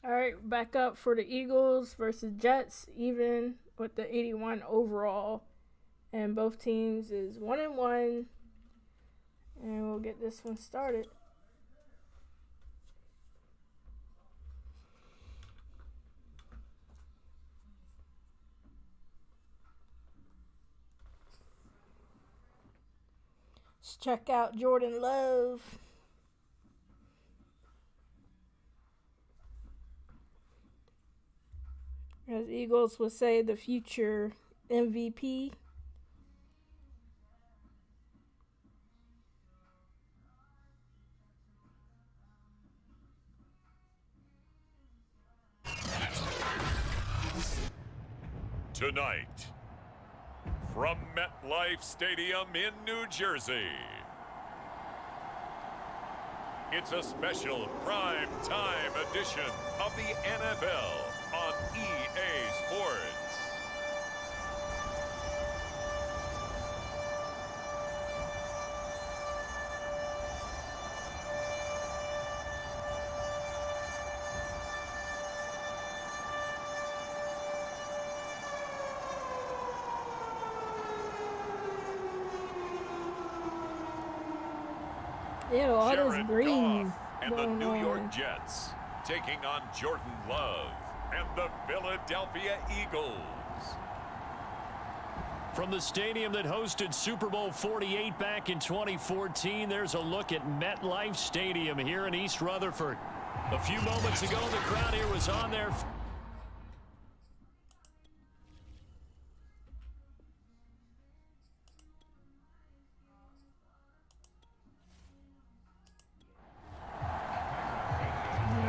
All right, back up for the Eagles versus Jets, even with the 81 overall. And both teams is 1-1. And we'll get this one started. Let's check out Jordan Love. As Eagles would say, the future MVP. Tonight, from MetLife Stadium in New Jersey, it's a special prime time edition of the NFL on EA Sports. Yeah, all this Jared green Goff and the New York Jets taking on Jordan Love and the Philadelphia Eagles. From the stadium that hosted Super Bowl 48 back in 2014, there's a look at MetLife Stadium here in East Rutherford. A few moments ago, the crowd here was on their...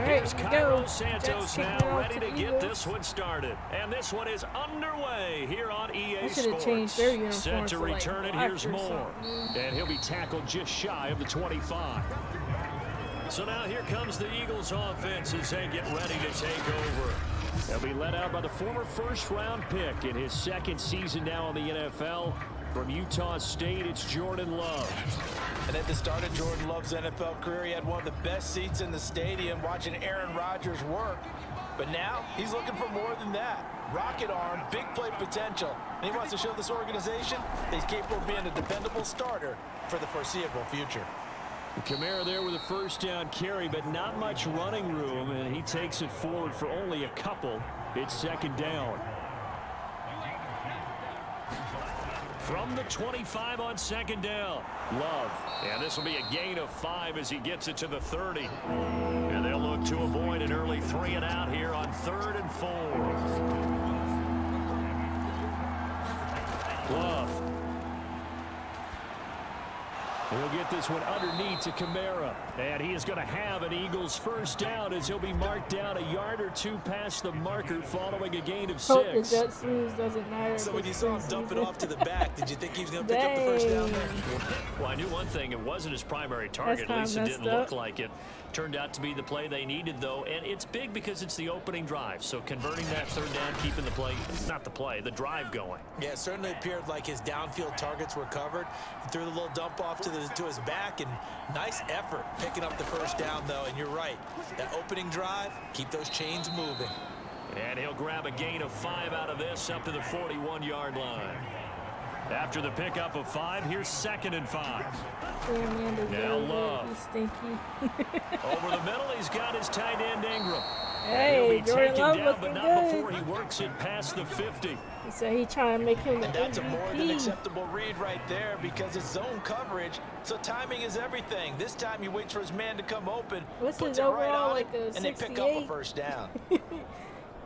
Here's Cairo Santos now ready to get this one started. And this one is underway here on EA Sports. Set to return it, here's Moore. And he'll be tackled just shy of the 25. So now here comes the Eagles offense as they get ready to take over. They'll be led out by the former first-round pick in his second season now in the NFL. From Utah State, it's Jordan Love. And at the start of Jordan Love's NFL career, he had one of the best seats in the stadium watching Aaron Rodgers work. But now he's looking for more than that. Rocket arm, big play potential. And he wants to show this organization that he's capable of being a dependable starter for the foreseeable future. Kamara there with a first down carry, but not much running room, and he takes it forward for only a couple. It's second down. From the 25 on second down, Love. And this will be a gain of 5 as he gets it to the 30. And they'll look to avoid an early 3 and out here on 3rd and 4. Love. He'll get this one underneath to Kamara. And he is going to have an Eagles first down as he'll be marked down a yard or 2 past the marker following a gain of 6. Hope the Jets lose, doesn't matter. So when you saw him dump it off to the back, did you think he was going to pick up the first down there? Well, I knew one thing. It wasn't his primary target. At least it didn't look like it. Turned out to be the play they needed, though. And it's big because it's the opening drive. So converting that third down, keeping the play, not the play, the drive going. Yeah, it certainly appeared like his downfield targets were covered. He threw the little dump off to his back, and nice effort picking up the first down, though. And you're right, that opening drive, keep those chains moving. And he'll grab a gain of 5 out of this up to the 41-yard line. After the pickup of 5, here's 2nd and 5. Now Love. He's stinky. Over the middle, he's got his tight end Ingram. Hey, he'll be Jordan taken Love down, looking but not good. before he works it past the 50. He said he's trying to make him the And that's MVP. a more than acceptable read right there because it's zone coverage, so timing is everything. This time he waits for his man to come open, What's puts his it right overall, on like it, a and they pick up 68? a first down.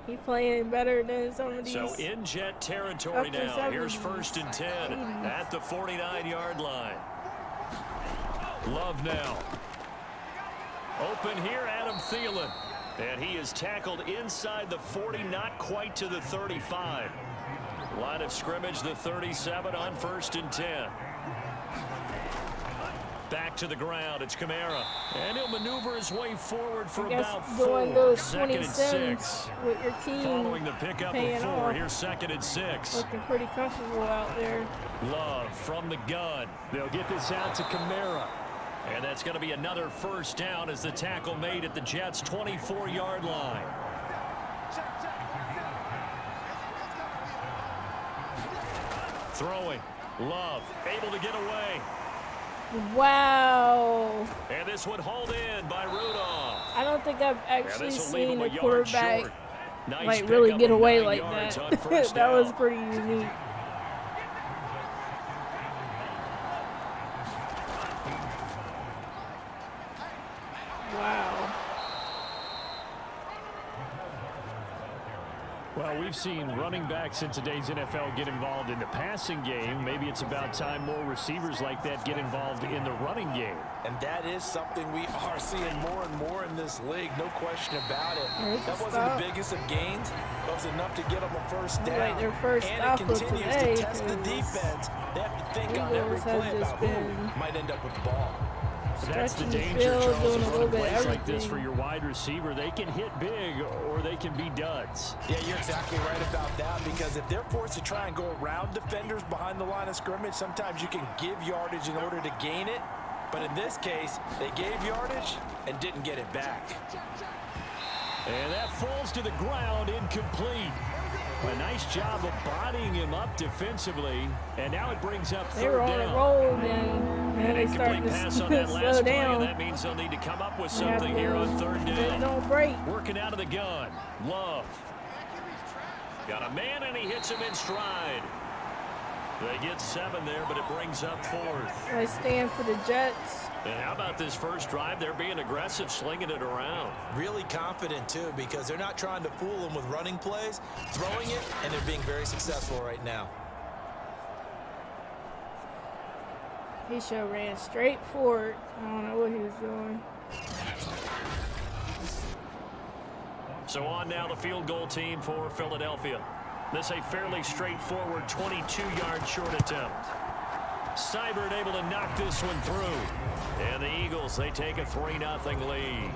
He's playing better than some of these. So in Jet territory upper now. Here's 70s, 1st and 10 80s. at the 49-yard line. Love now. Open here, Adam Thielen. And he is tackled inside the 40, not quite to the 35. Line of scrimmage, the 37 on 1st and 10. Back to the ground, it's Kamara. And he'll maneuver his way forward for about 4. Doing those 2nd and 27s 6. with your team. Following the pickup of 4, off. here's 2nd and 6. Looking pretty comfortable out there. Love from the gun. They'll get this out to Kamara. And that's going to be another first down as the tackle made at the Jets' 24-yard line. Throwing. Love able to get away. Wow. And this one hauled in by Rudolph. I don't think I've actually seen a quarterback like really get away like that. That was pretty unique. Wow. Well, we've seen running backs in today's NFL get involved in the passing game. Maybe it's about time more receivers like that get involved in the running game. And that is something we are seeing more and more in this league, no question about it. That wasn't the biggest of gains, but it was enough to get them a first down. Like their first and stop it of continues today, to test the defense. They have to think on every play about who might end up with the ball. That's the danger, Charles, of running plays like this for your wide receiver. They can hit big or they can be duds. Yeah, you're exactly right about that, because if they're forced to try and go around defenders behind the line of scrimmage, sometimes you can give yardage in order to gain it. But in this case, they gave yardage and didn't get it back. And that falls to the ground, incomplete. A nice job of bodying him up defensively, and now it brings up third down. They were on a roll, and they started to pass on that slow last play, down. and that means they'll need to come up with something here on third down. Don't break. Working out of the gun, Love. Got a man, and he hits him in stride. They get 7 there, but it brings up fourth. I stand for the Jets. And how about this first drive? They're being aggressive, slinging it around. Really confident, too, because they're not trying to fool them with running plays, throwing it, and they're being very successful right now. He should have ran straight forward. I don't know what he was doing. So on now the field goal team for Philadelphia. This a fairly straightforward 22-yard short attempt. Seibert able to knock this one through. And the Eagles, they take a 3-0 lead.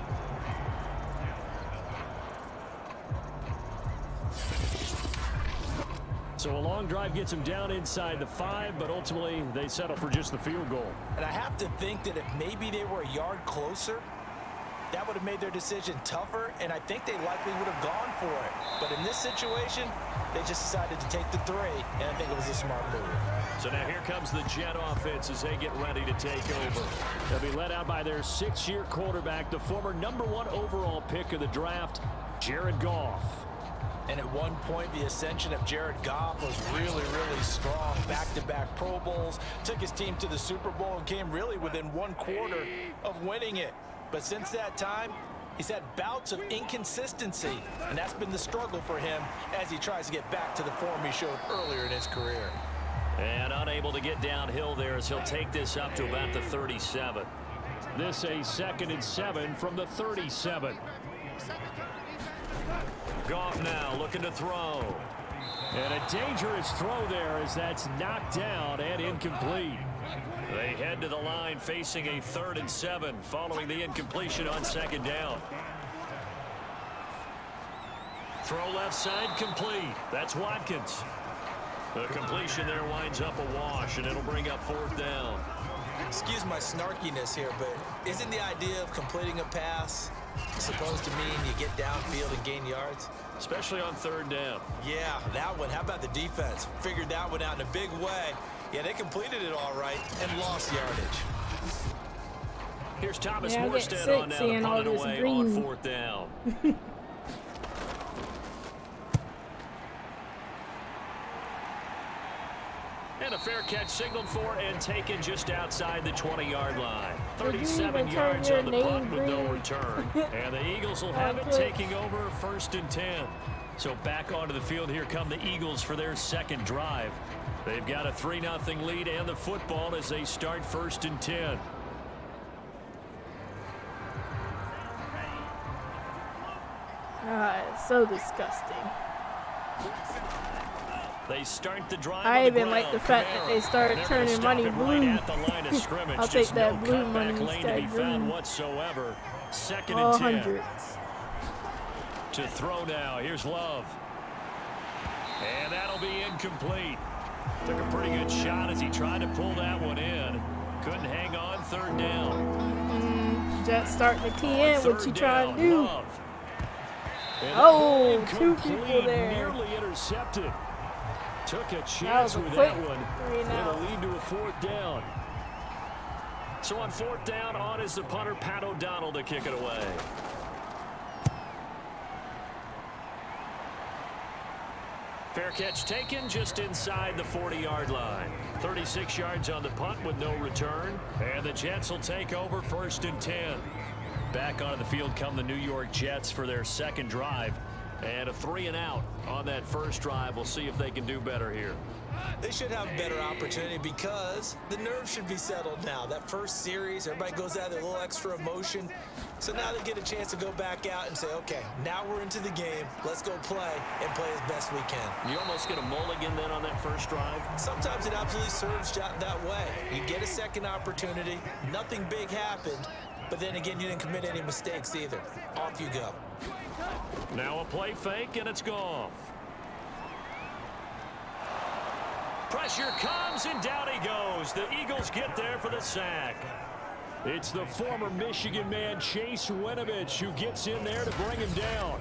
So a long drive gets them down inside the 5, but ultimately they settle for just the field goal. And I have to think that if maybe they were a yard closer, that would have made their decision tougher, and I think they likely would have gone for it. But in this situation, they just decided to take the 3, and I think it was a smart move. So now here comes the Jet offense as they get ready to take over. They'll be led out by their 6-year quarterback, the former #1 overall pick of the draft, Jared Goff. And at one point, the ascension of Jared Goff was really, really strong. Back-to-back Pro Bowls, took his team to the Super Bowl, and came really within 1/4 of winning it. But since that time, he's had bouts of inconsistency, and that's been the struggle for him as he tries to get back to the form he showed earlier in his career. And unable to get downhill there as he'll take this up to about the 37. This a 2nd and 7 from the 37. Goff now looking to throw. And a dangerous throw there as that's knocked down and incomplete. They head to the line facing a 3rd and 7 following the incompletion on 2nd down. Throw left side complete. That's Watkins. The completion there winds up a wash, and it'll bring up 4th down. Excuse my snarkiness here, but isn't the idea of completing a pass supposed to mean you get downfield and gain yards? Especially on 3rd down. Yeah, that one. How about the defense? Figured that one out in a big way. Yeah, they completed it all right and lost yardage. Here's Thomas Yeah, Morstead on now to punt it away on 4th down. And a fair catch signaled for and taken just outside the 20-yard line. 37 yards on the punt with no return. And the Eagles will have it taking over 1st and 10. So back onto the field, here come the Eagles for their 2nd drive. They've got a 3-0 lead and the football as they start 1st and 10. It's so disgusting. They start the drive. I even like the fact that they started turning money blue. I'll take that blue money instead of green. Whatsoever. 2nd All and 10. hundreds. To throw now. Here's Love. And that'll be incomplete. Took a pretty good shot as he tried to pull that one in. Couldn't hang on, third down. Jets starting to key in. What you trying to do? Oh, two people there. Nearly intercepted. Took a chance with that one. It'll lead to a fourth down. So on fourth down, on is the punter, Pat O'Donnell, to kick it away. Fair catch taken just inside the 40-yard line. 36 yards on the punt with no return. And the Jets will take over 1st and 10. Back onto the field come the New York Jets for their second drive. And a 3-and-out on that first drive. We'll see if they can do better here. They should have a better opportunity because the nerves should be settled now. That first series, everybody goes out with a little extra emotion. So now they get a chance to go back out and say, okay, now we're into the game. Let's go play and play as best we can. You almost get a mulligan then on that first drive? Sometimes it absolutely serves that way. You get a second opportunity. Nothing big happened. But then again, you didn't commit any mistakes either. Off you go. Now a play fake, and it's gone. Pressure comes, and down he goes. The Eagles get there for the sack. It's the former Michigan man, Chase Winovich, who gets in there to bring him down.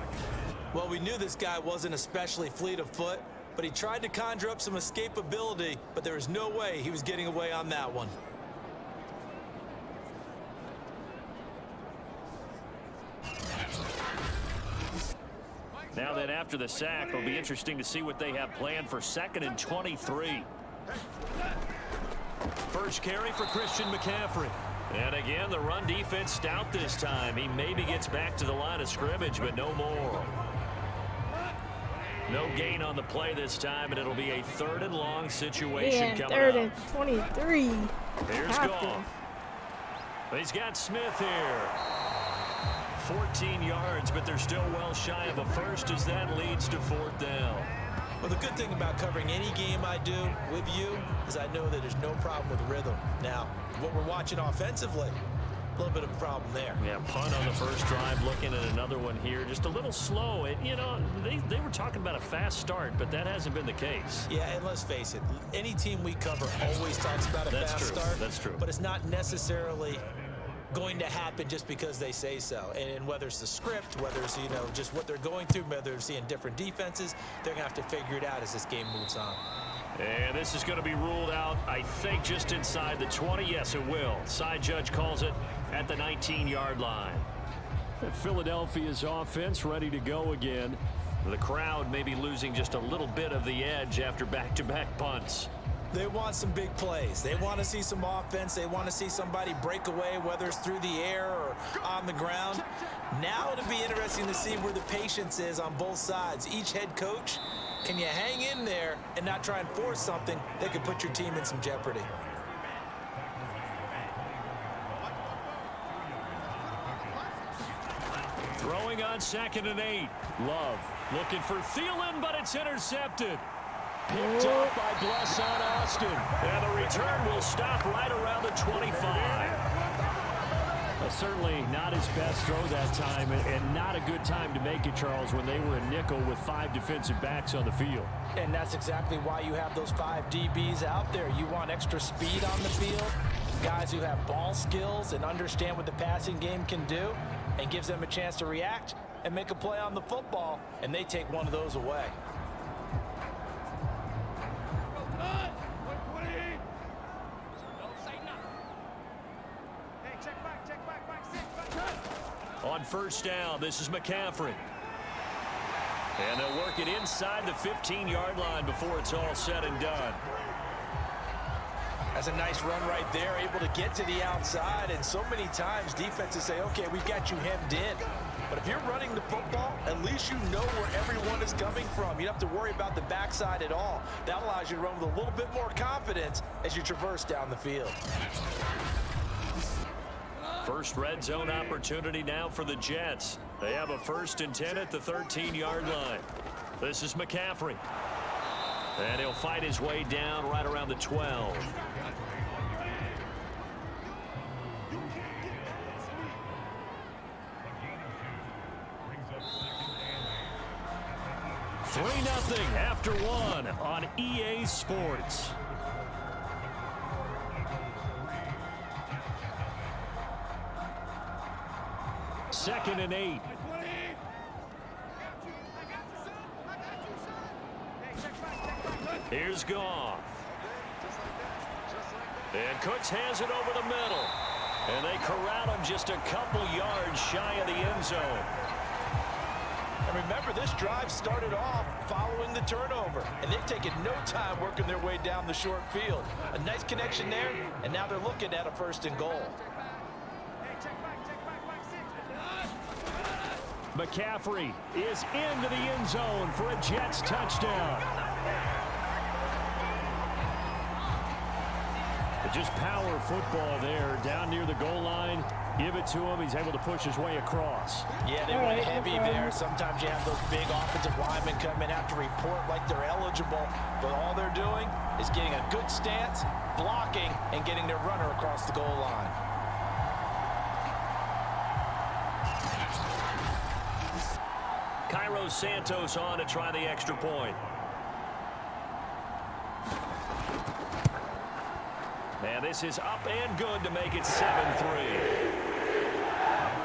Well, we knew this guy wasn't especially fleet of foot, but he tried to conjure up some escapability, but there was no way he was getting away on that one. Now then, after the sack, it'll be interesting to see what they have planned for 2nd and 23. First carry for Christian McCaffrey. And again, the run defense stout this time. He maybe gets back to the line of scrimmage, but no more. No gain on the play this time, and it'll be a 3rd and long situation coming up. 3rd and 23. Here's Goff. He's got Smith here. 14 yards, but they're still well shy of a first as that leads to 4th down. Well, the good thing about covering any game I do with you is I know that there's no problem with rhythm. Now, what we're watching offensively, a little bit of a problem there. Yeah, punt on the first drive, looking at another one here. Just a little slow. You know, they were talking about a fast start, but that hasn't been the case. Yeah, and let's face it, any team we cover always talks about a fast start. That's true. But it's not necessarily going to happen just because they say so. And whether it's the script, whether it's, you know, just what they're going through, whether they're seeing different defenses, they're going to have to figure it out as this game moves on. And this is going to be ruled out, I think, just inside the 20. Yes, it will. Side judge calls it at the 19-yard line. Philadelphia's offense ready to go again. The crowd may be losing just a little bit of the edge after back-to-back punts. They want some big plays. They want to see some offense. They want to see somebody break away, whether it's through the air or on the ground. Now it'll be interesting to see where the patience is on both sides. Each head coach, can you hang in there and not try and force something that could put your team in some jeopardy? Throwing on 2nd and 8. Love looking for Thielen, but it's intercepted. Picked up by Blesson Austin. And the return will stop right around the 25. Certainly not his best throw that time, and not a good time to make it, Charles, when they were a nickel with 5 defensive backs on the field. And that's exactly why you have those 5 DBs out there. You want extra speed on the field, guys who have ball skills and understand what the passing game can do, and gives them a chance to react and make a play on the football, and they take one of those away. On first down, this is McCaffrey. And they'll work it inside the 15-yard line before it's all said and done. That's a nice run right there, able to get to the outside. And so many times defenses say, okay, we've got you hemmed in. But if you're running the football, at least you know where everyone is coming from. You don't have to worry about the backside at all. That allows you to run with a little bit more confidence as you traverse down the field. First red zone opportunity now for the Jets. They have a 1st and 10 at the 13-yard line. This is McCaffrey. And he'll fight his way down right around the 12. $3-0 after 1 on EA Sports. 2nd and 8. Here's Goff. And Cooks has it over the middle. And they corral him just a couple yards shy of the end zone. And remember, this drive started off following the turnover. And they've taken no time working their way down the short field. A nice connection there, and now they're looking at a 1st and goal. McCaffrey is into the end zone for a Jets touchdown. Just power football there down near the goal line. Give it to him. He's able to push his way across. Yeah, they went heavy there. Sometimes you have those big offensive linemen come in, have to report like they're eligible. But all they're doing is getting a good stance, blocking, and getting their runner across the goal line. Cairo Santos on to try the extra point. And this is up and good to make it 7-3.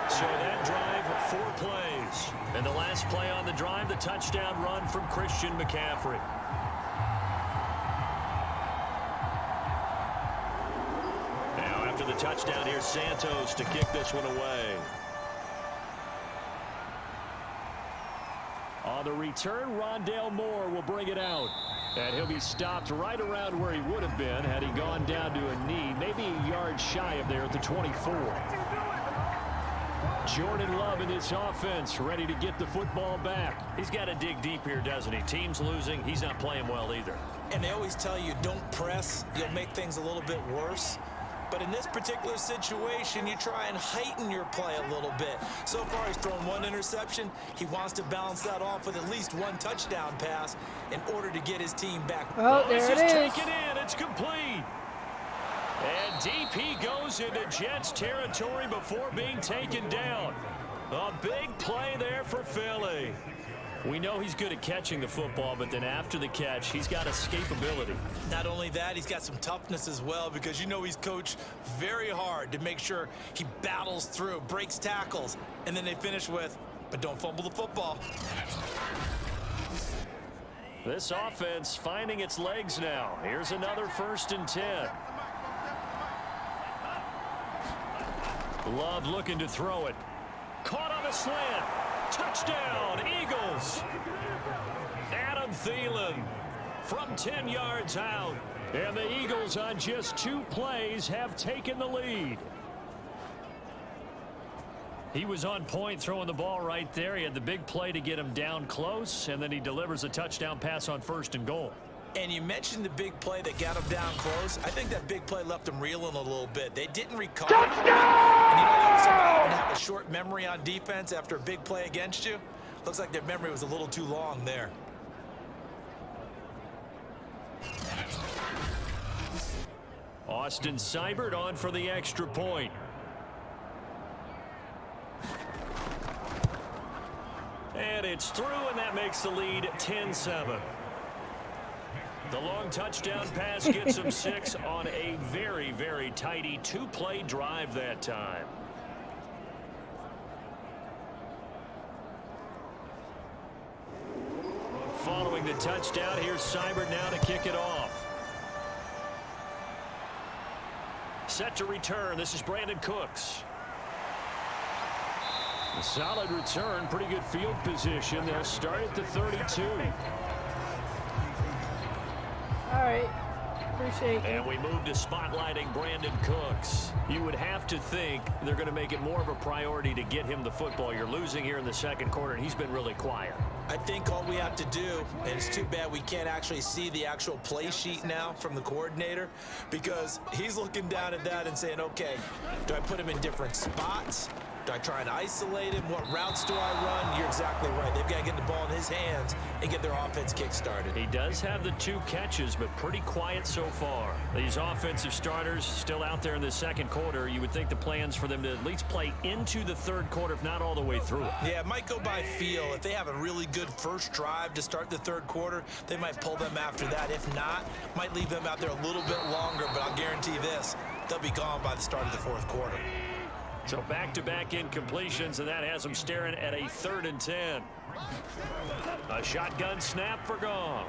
So that drive, 4 plays. And the last play on the drive, the touchdown run from Christian McCaffrey. Now after the touchdown, here's Santos to kick this one away. On the return, Rondale Moore will bring it out. And he'll be stopped right around where he would have been had he gone down to a knee, maybe a yard shy of there at the 24. Jordan Love in this offense, ready to get the football back. He's got to dig deep here, doesn't he? Team's losing. He's not playing well either. And they always tell you, don't press. You'll make things a little bit worse. But in this particular situation, you try and heighten your play a little bit. So far, he's thrown 1 interception. He wants to balance that off with at least 1 touchdown pass in order to get his team back. Oh, there it is. Taken in. It's complete. And DP goes into Jets territory before being taken down. A big play there for Philly. We know he's good at catching the football, but then after the catch, he's got escapability. Not only that, he's got some toughness as well, because you know he's coached very hard to make sure he battles through, breaks tackles, and then they finish with, but don't fumble the football. This offense finding its legs now. Here's another 1st and 10. Love looking to throw it. Caught on a slant. Touchdown, Eagles. Adam Thielen from 10 yards out. And the Eagles on just 2 plays have taken the lead. He was on point throwing the ball right there. He had the big play to get him down close, and then he delivers a touchdown pass on 1st and goal. And you mentioned the big play that got him down close. I think that big play left him reeling a little bit. They didn't recover. And you know, they often have a short memory on defense after a big play against you. Looks like their memory was a little too long there. Austin Seibert on for the extra point. And it's through, and that makes the lead 10-7. The long touchdown pass gets him 6 on a very, very tidy 2-play drive that time. Following the touchdown, here's Seibert now to kick it off. Set to return. This is Brandon Cooks. A solid return, pretty good field position. They'll start at the 32. All right. Appreciate it. And we move to spotlighting Brandon Cooks. You would have to think they're going to make it more of a priority to get him the football. You're losing here in the 2nd quarter, and he's been really quiet. I think all we have to do, and it's too bad we can't actually see the actual play sheet now from the coordinator, because he's looking down at that and saying, okay, do I put him in different spots? Do I try and isolate him? What routes do I run? You're exactly right. They've got to get the ball in his hands and get their offense kick-started. He does have the 2 catches, but pretty quiet so far. These offensive starters still out there in the 2nd quarter. You would think the plans for them to at least play into the 3rd quarter, if not all the way through it. Yeah, it might go by feel. If they have a really good first drive to start the 3rd quarter, they might pull them after that. If not, might leave them out there a little bit longer, but I'll guarantee this, they'll be gone by the start of the 4th quarter. So back-to-back incompletions, and that has them staring at a 3rd and 10. A shotgun snap for Goff.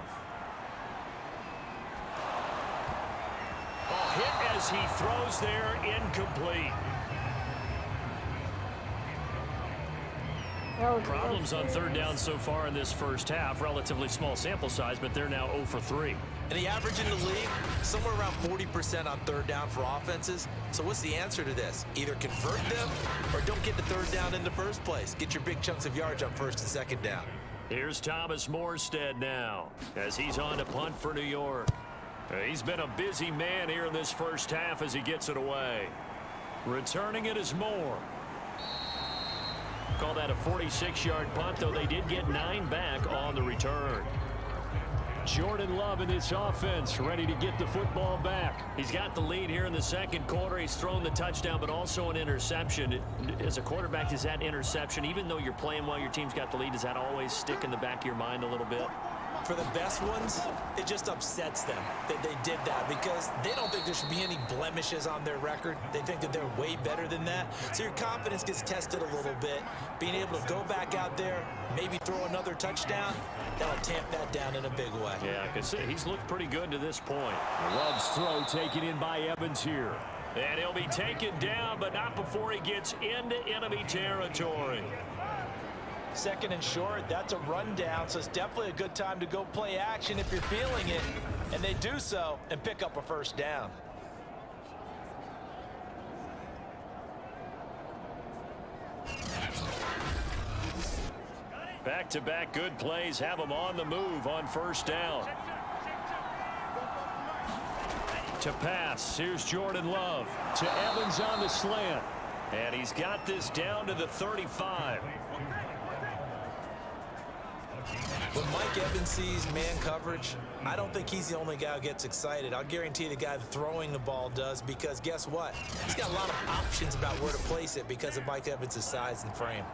A hit as he throws there, incomplete. Problems on 3rd down so far in this first half. Relatively small sample size, but they're now 0 for 3. And the average in the league, somewhere around 40% on 3rd down for offenses. So what's the answer to this? Either convert them or don't get the 3rd down in the first place. Get your big chunks of yards on 1st and 2nd down. Here's Thomas Morstead now as he's on to punt for New York. He's been a busy man here in this first half as he gets it away. Returning it is Moore. Call that a 46-yard punt, though they did get 9 back on the return. Jordan Love in this offense, ready to get the football back. He's got the lead here in the 2nd quarter. He's thrown the touchdown, but also an interception. As a quarterback, does that interception, even though you're playing while your team's got the lead, does that always stick in the back of your mind a little bit? For the best ones, it just upsets them that they did that because they don't think there should be any blemishes on their record. They think that they're way better than that. So your confidence gets tested a little bit. Being able to go back out there, maybe throw another touchdown, that'll tamp that down in a big way. Yeah, I can see he's looked pretty good to this point. Love's throw taken in by Evans here. And he'll be taken down, but not before he gets into enemy territory. 2nd and short, that's a rundown, so it's definitely a good time to go play action if you're feeling it. And they do so and pick up a 1st down. Back-to-back good plays have them on the move on 1st down. To pass, here's Jordan Love. To Evans on the slant. And he's got this down to the 35. When Mike Evans sees man coverage, I don't think he's the only guy who gets excited. I'll guarantee the guy throwing the ball does because guess what? He's got a lot of options about where to place it because of Mike Evans' size and frame.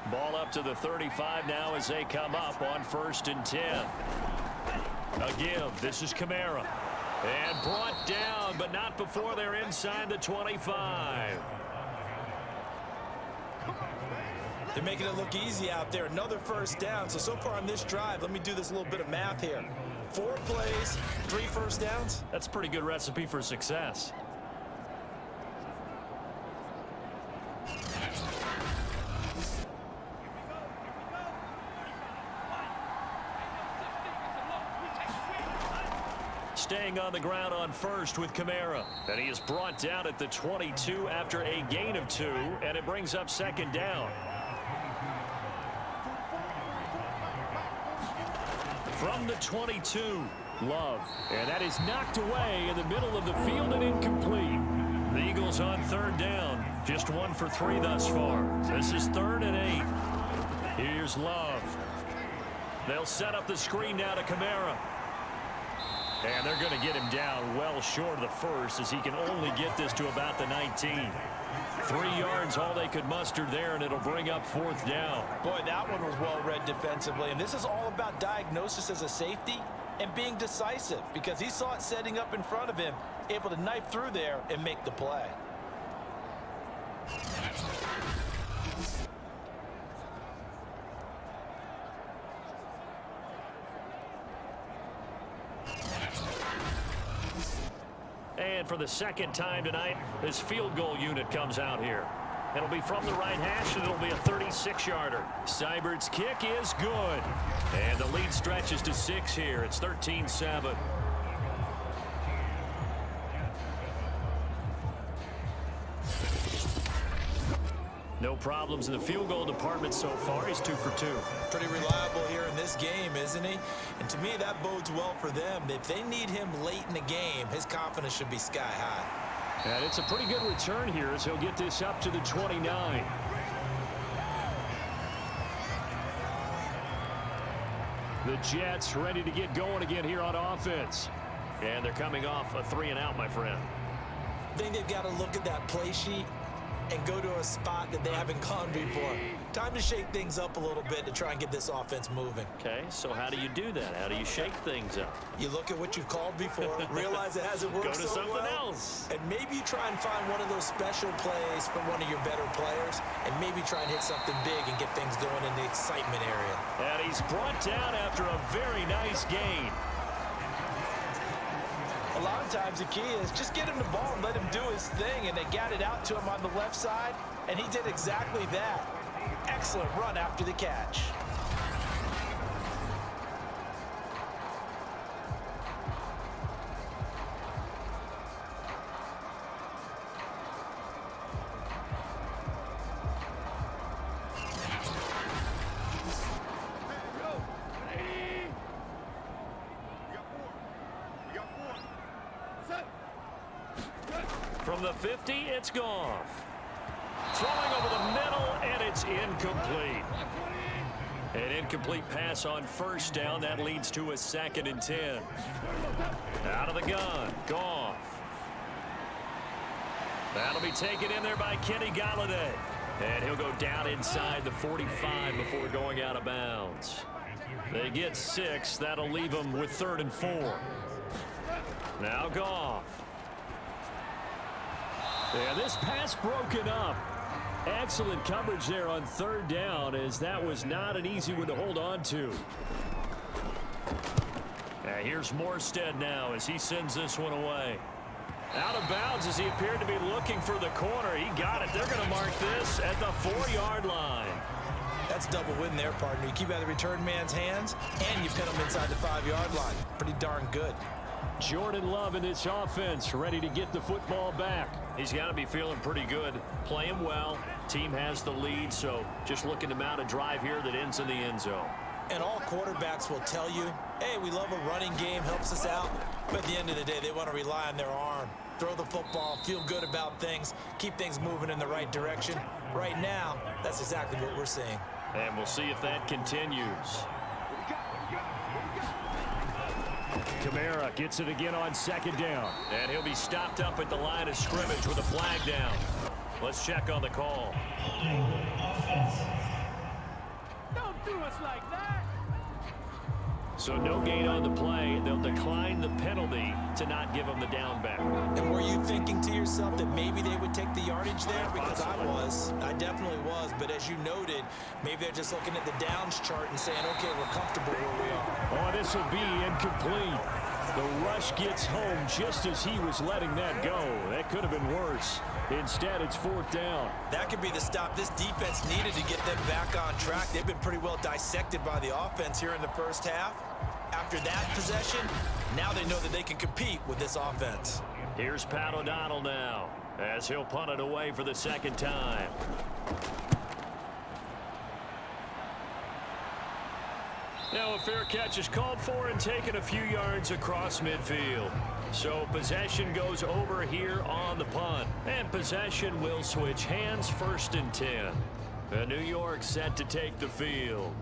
Ball up to the 35 now as they come up on 1st and 10. A give. This is Kamara. And brought down, but not before they're inside the 25. They're making it look easy out there. Another 1st down. So far on this drive, let me do this little bit of math here. 4 plays, 3 1st downs. That's a pretty good recipe for success. Staying on the ground on 1st with Kamara. And he is brought down at the 22 after a gain of 2, and it brings up 2nd down. From the 22, Love. And that is knocked away in the middle of the field and incomplete. The Eagles on 3rd down. Just 1 for 3 thus far. This is 3rd and 8. Here's Love. They'll set up the screen now to Kamara. And they're going to get him down well short of the 1st as he can only get this to about the 19. 3 yards all they could muster there, and it'll bring up 4th down. Boy, that one was well read defensively. And this is all about diagnosis as a safety and being decisive because he saw it setting up in front of him, able to knife through there and make the play. And for the 2nd time tonight, this field goal unit comes out here. It'll be from the right hash, and it'll be a 36-yarder. Seibert's kick is good. And the lead stretches to 6 here. It's 13-7. No problems in the field goal department so far. He's 2 for 2. Pretty reliable here in this game, isn't he? And to me, that bodes well for them. If they need him late in the game, his confidence should be sky high. And it's a pretty good return here as he'll get this up to the 29. The Jets ready to get going again here on offense. And they're coming off a 3-and-out, my friend. I think they've got to look at that play sheet and go to a spot that they haven't gone before. Time to shake things up a little bit to try and get this offense moving. Okay, so how do you do that? How do you shake things up? You look at what you've called before, realize it hasn't worked so well. Go to something else. And maybe you try and find one of those special plays from one of your better players, and maybe try and hit something big and get things going in the excitement area. And he's brought down after a very nice gain. A lot of times the key is just get him the ball and let him do his thing, and they got it out to him on the left side, and he did exactly that. Excellent run after the catch. From the 50, it's Goff. Throwing over the middle, and it's incomplete. An incomplete pass on first down. That leads to a 2nd and 10. Out of the gun, Goff. That'll be taken in there by Kenny Golladay. And he'll go down inside the 45 before going out of bounds. They get 6. That'll leave them with 3rd and 4. Now Goff. Yeah, this pass broken up. Excellent coverage there on 3rd down, as that was not an easy one to hold on to. Here's Morstead now as he sends this one away. Out of bounds as he appeared to be looking for the corner. He got it. They're going to mark this at the 4-yard line. That's double win there, partner. You keep out of the return man's hands, and you pin him inside the 5-yard line. Pretty darn good. Jordan Love in this offense, ready to get the football back. He's got to be feeling pretty good, playing well. Team has the lead, so just looking to mount a drive here that ends in the end zone. And all quarterbacks will tell you, hey, we love a running game, helps us out. But at the end of the day, they want to rely on their arm. Throw the football, feel good about things, keep things moving in the right direction. Right now, that's exactly what we're seeing. And we'll see if that continues. Kamara gets it again on 2nd down. And he'll be stopped up at the line of scrimmage with a flag down. Let's check on the call. Don't do us like that. So no gain on the play. They'll decline the penalty to not give him the down back. And were you thinking to yourself that maybe they would take the yardage there? Because I definitely was. But as you noted, maybe they're just looking at the downs chart and saying, okay, we're comfortable where we are. Oh, this will be incomplete. The rush gets home just as he was letting that go. That could have been worse. Instead, it's 4th down. That could be the stop this defense needed to get them back on track. They've been pretty well dissected by the offense here in the first half. After that possession, now they know that they can compete with this offense. Here's Pat O'Donnell now, as he'll punt it away for the 2nd time. Now a fair catch is called for and taken a few yards across midfield. So possession goes over here on the punt. And possession will switch hands, 1st and 10. New York set to take the field.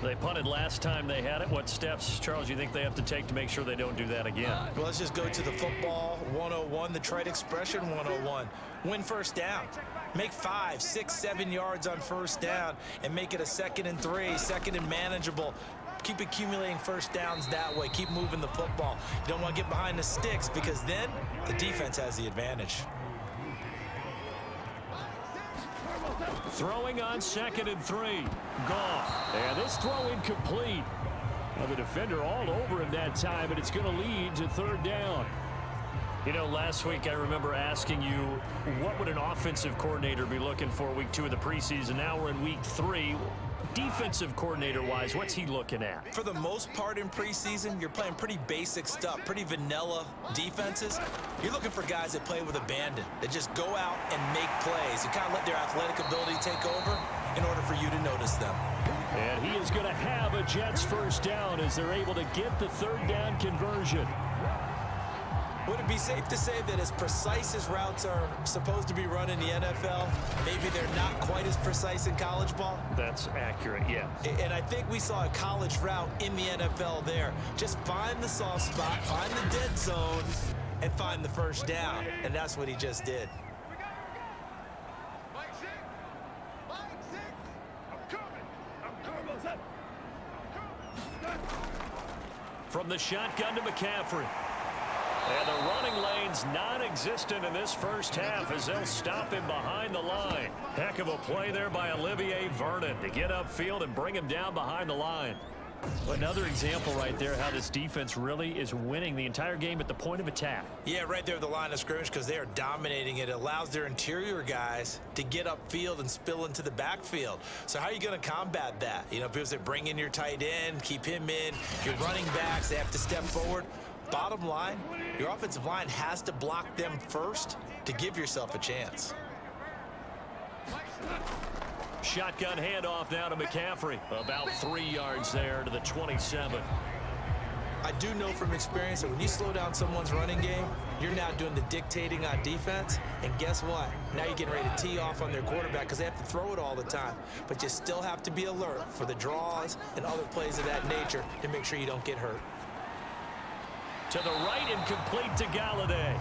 They punted last time they had it. What steps, Charles, you think they have to take to make sure they don't do that again? Well, let's just go to the football 101, the trite expression 101. Win 1st down. Make 5, 6, 7 yards on 1st down and make it a 2nd and 3, 2nd and manageable. Keep accumulating 1st downs that way. Keep moving the football. You don't want to get behind the sticks because then the defense has the advantage. Throwing on 2nd and 3. Goff. And this throw incomplete. Now the defender all over him that time, and it's going to lead to 3rd down. You know, last week I remember asking you, what would an offensive coordinator be looking for week 2 of the preseason? Now we're in week 3. Defensive coordinator-wise, what's he looking at? For the most part in preseason, you're playing pretty basic stuff, pretty vanilla defenses. You're looking for guys that play with abandon, that just go out and make plays and kind of let their athletic ability take over in order for you to notice them. And he is going to have a Jets 1st down as they're able to get the 3rd down conversion. Would it be safe to say that as precise as routes are supposed to be run in the NFL, maybe they're not quite as precise in college ball? That's accurate, yeah. And I think we saw a college route in the NFL there. Just find the soft spot, find the dead zone, and find the 1st down. And that's what he just did. from the shotgun to McCaffrey. And the running lane's non-existent in this first half as they'll stop him behind the line. Heck of a play there by Olivier Vernon to get upfield and bring him down behind the line. Another example right there how this defense really is winning the entire game at the point of attack. Yeah, right there at the line of scrimmage because they are dominating. It allows their interior guys to get upfield and spill into the backfield. So how are you going to combat that? You know, because they bring in your tight end, keep him in. Your running backs, they have to step forward. Bottom line, your offensive line has to block them first to give yourself a chance. Shotgun handoff now to McCaffrey. About 3 yards there to the 27. I do know from experience that when you slow down someone's running game, you're now doing the dictating on defense. And guess what? Now you're getting ready to tee off on their quarterback because they have to throw it all the time. But you still have to be alert for the draws and other plays of that nature to make sure you don't get hurt. To the right and complete to Galladay.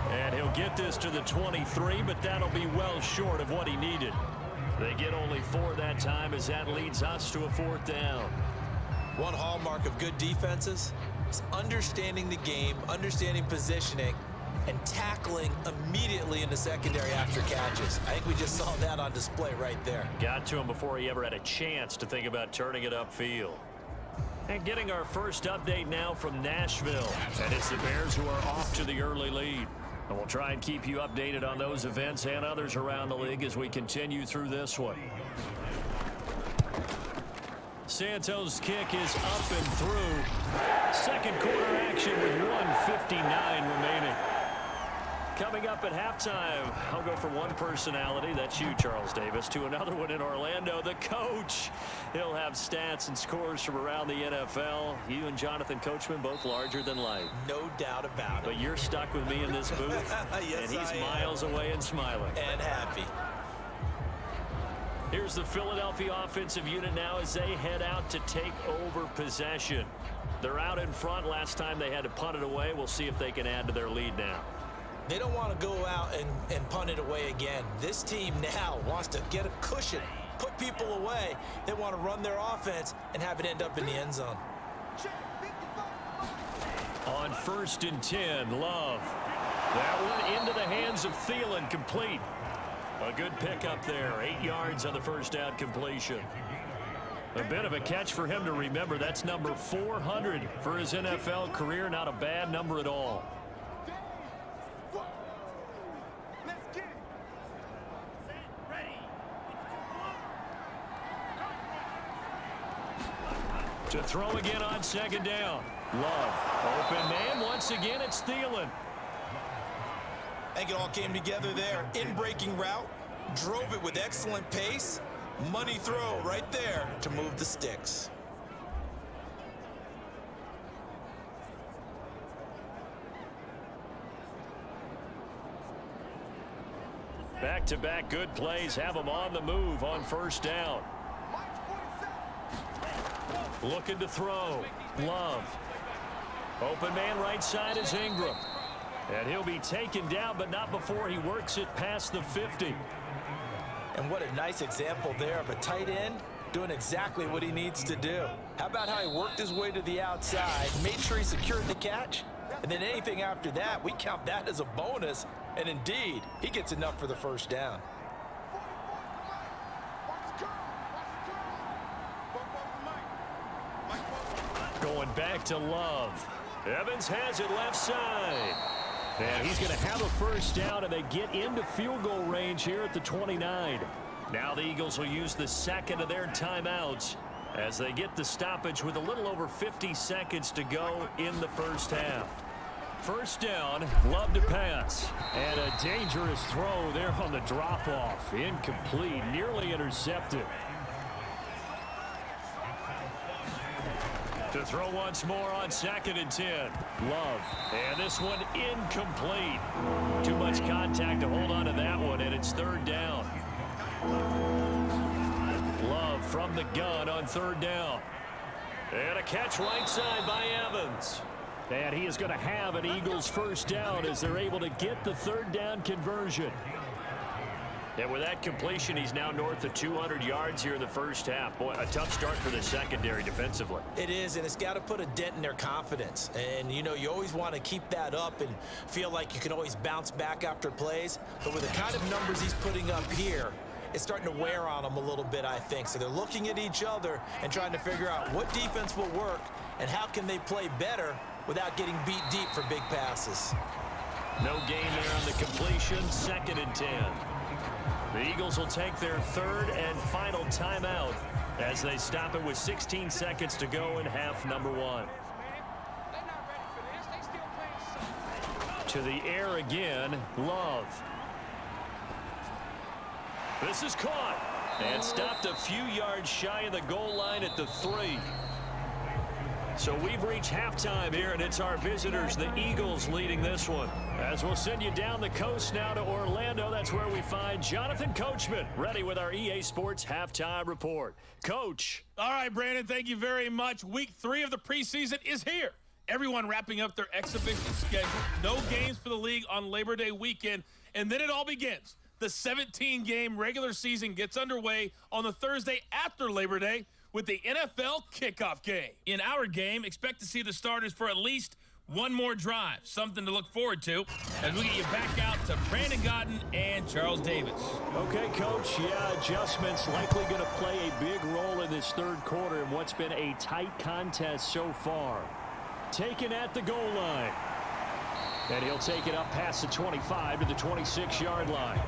And he'll get this to the 23, but that'll be well short of what he needed. They get only 4 that time as that leads us to a 4th down. One hallmark of good defenses is understanding the game, understanding positioning, and tackling immediately in the secondary after catches. I think we just saw that on display right there. Got to him before he ever had a chance to think about turning it upfield. And getting our first update now from Nashville. And it's the Bears who are off to the early lead. And we'll try and keep you updated on those events and others around the league as we continue through this one. Santos' kick is up and through. Second quarter action with 1:59 remaining. Coming up at halftime, I'll go from one personality, that's you, Charles Davis, to another one in Orlando, the coach. He'll have stats and scores from around the NFL. You and Jonathan Coachman, both larger than life. No doubt about it. But you're stuck with me in this booth, yes, and he's miles away and smiling. And happy. Here's the Philadelphia offensive unit now as they head out to take over possession. They're out in front. Last time they had to punt it away. We'll see if they can add to their lead now. They don't want to go out and punt it away again. This team now wants to get a cushion, put people away. They want to run their offense and have it end up in the end zone. On 1st and 10, Love. That one into the hands of Thielen, complete. A good pickup there, 8 yards on the first down completion. A bit of a catch for him to remember. That's number 400 for his NFL career. Not a bad number at all. To throw again on 2nd down. Love. Open man. Once again, it's Thielen. I think it all came together there. In-breaking route. Drove it with excellent pace. Money throw right there to move the sticks. Back-to-back good plays have them on the move on 1st down. Looking to throw. Love. Open man right side is Ingram. And he'll be taken down, but not before he works it past the 50. And what a nice example there of a tight end doing exactly what he needs to do. How about how he worked his way to the outside, made sure he secured the catch, and then anything after that, we count that as a bonus. And indeed, he gets enough for the 1st down. Going back to Love. Evans has it left side. And he's going to have a 1st down, and they get into field goal range here at the 29. Now the Eagles will use the 2nd of their timeouts as they get the stoppage with a little over 50 seconds to go in the 1st half. 1st down, Love to pass. And a dangerous throw there on the drop-off. Incomplete, nearly intercepted. To throw once more on 2nd and 10. Love. And this one incomplete. Too much contact to hold on to that one, and it's 3rd down. Love from the gun on 3rd down. And a catch right side by Evans. And he is going to have an Eagles 1st down as they're able to get the 3rd down conversion. And with that completion, he's now north of 200 yards here in the first half. Boy, a tough start for the secondary defensively. It is, and it's got to put a dent in their confidence. And, you know, you always want to keep that up and feel like you can always bounce back after plays. But with the kind of numbers he's putting up here, it's starting to wear on them a little bit, I think. So they're looking at each other and trying to figure out what defense will work and how can they play better without getting beat deep for big passes. No gain there on the completion, 2nd and 10. The Eagles will take their 3rd and final timeout as they stop it with 16 seconds to go in half number 1. To the air again, Love. This is caught and stopped a few yards shy of the goal line at the 3. So we've reached halftime here, and it's our visitors, the Eagles, leading this one. As we'll send you down the coast now to Orlando, that's where we find Jonathan Coachman, ready with our EA Sports Halftime Report. Coach. All right, Brandon, thank you very much. Week 3 of the preseason is here. Everyone wrapping up their exhibition schedule. No games for the league on Labor Day weekend, and then it all begins. The 17-game regular season gets underway on the Thursday after Labor Day with the NFL kickoff game. In our game, expect to see the starters for at least one more drive, something to look forward to as we get you back out to Brandon Gaudin and Charles Davis. Okay, Coach, adjustments likely going to play a big role in this 3rd quarter in what's been a tight contest so far. Taken at the goal line. And he'll take it up past the 25 to the 26-yard line.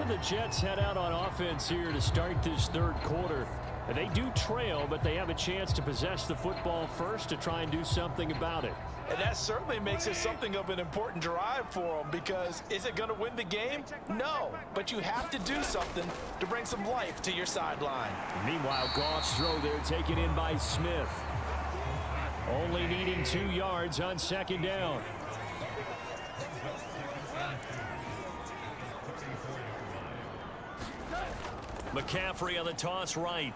The Jets head out on offense here to start this 3rd quarter. And they do trail, but they have a chance to possess the football first to try and do something about it. And that certainly makes it something of an important drive for them, because is it going to win the game? No, but you have to do something to bring some life to your sideline. Meanwhile, Goff's throw there taken in by Smith. Only needing 2 yards on 2nd down. McCaffrey on the toss right.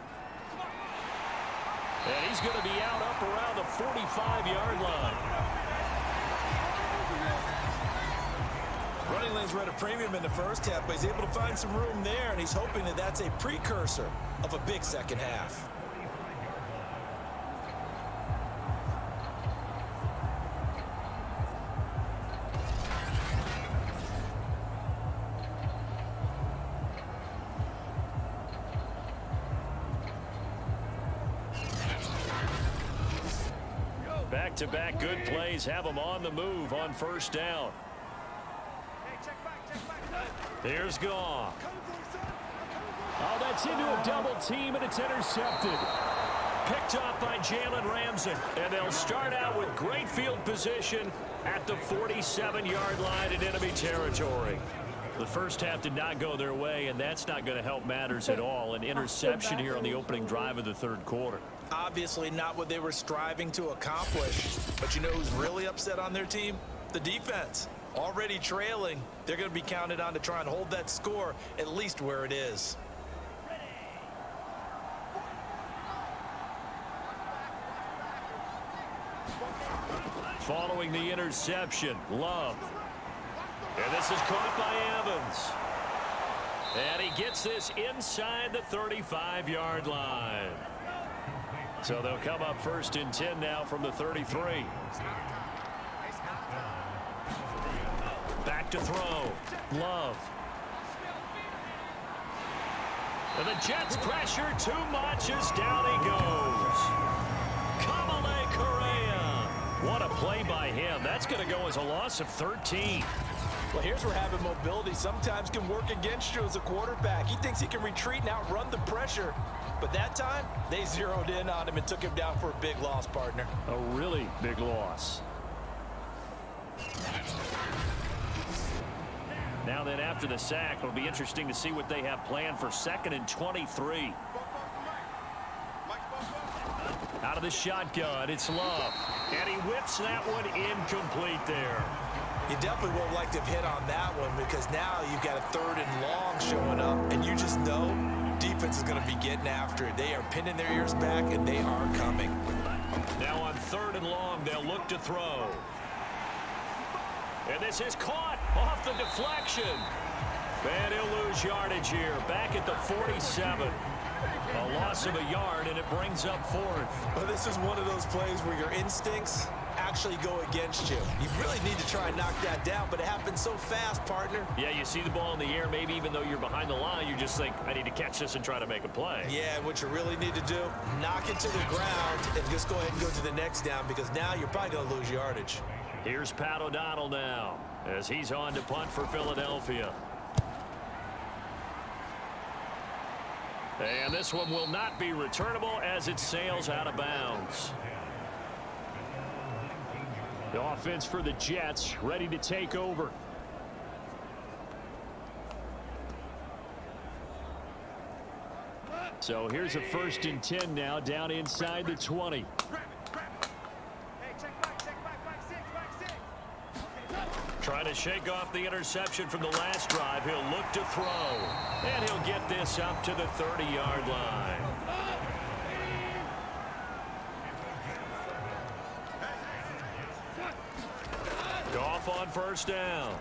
And he's going to be out up around the 45-yard line. Running lanes were at a premium in the first half, but he's able to find some room there, and he's hoping that that's a precursor of a big second half. Back-to-back good plays have them on the move on 1st down. Here's Goff. Oh, that's into a double team, and it's intercepted. Picked off by Jalen Ramsey. And they'll start out with great field position at the 47-yard line in enemy territory. The first half did not go their way, and that's not going to help matters at all. An interception here on the opening drive of the 3rd quarter. Obviously not what they were striving to accomplish. But you know who's really upset on their team? The defense. Already trailing, they're going to be counted on to try and hold that score at least where it is. Following the interception, Love. And this is caught by Evans. And he gets this inside the 35-yard line. So they'll come up 1st and 10 now from the 33. Back to throw. Love. And the Jets pressure too much as down he goes. Kamale Correa. What a play by him. That's going to go as a loss of 13. Well, here's where having mobility sometimes can work against you as a quarterback. He thinks he can retreat and outrun the pressure. But that time, they zeroed in on him and took him down for a big loss, partner. A really big loss. Now then, after the sack, it'll be interesting to see what they have planned for 2nd and 23. Out of the shotgun, it's Love. And he whips that one incomplete there. You definitely won't like to have hit on that one, because now you've got a 3rd and long showing up, and you just know defense is going to be getting after it. They are pinning their ears back, and they are coming. Now on 3rd and long, they'll look to throw. And this is caught off the deflection. And he'll lose yardage here. Back at the 47. A loss of a yard, and it brings up 4th. Well, this is one of those plays where your instincts actually go against you. You really need to try and knock that down, but it happens so fast, partner. Yeah, you see the ball in the air, maybe even though you're behind the line, you just think, I need to catch this and try to make a play. Yeah, what you really need to do, knock it to the ground and just go ahead and go to the next down, because now you're probably going to lose yardage. Here's Pat O'Donnell now as he's on to punt for Philadelphia. And this one will not be returnable as it sails out of bounds. The offense for the Jets ready to take over. So here's a 1st and 10 now down inside the 20. Trying to shake off the interception from the last drive. He'll look to throw. And he'll get this up to the 30-yard line. Goff on 1st down.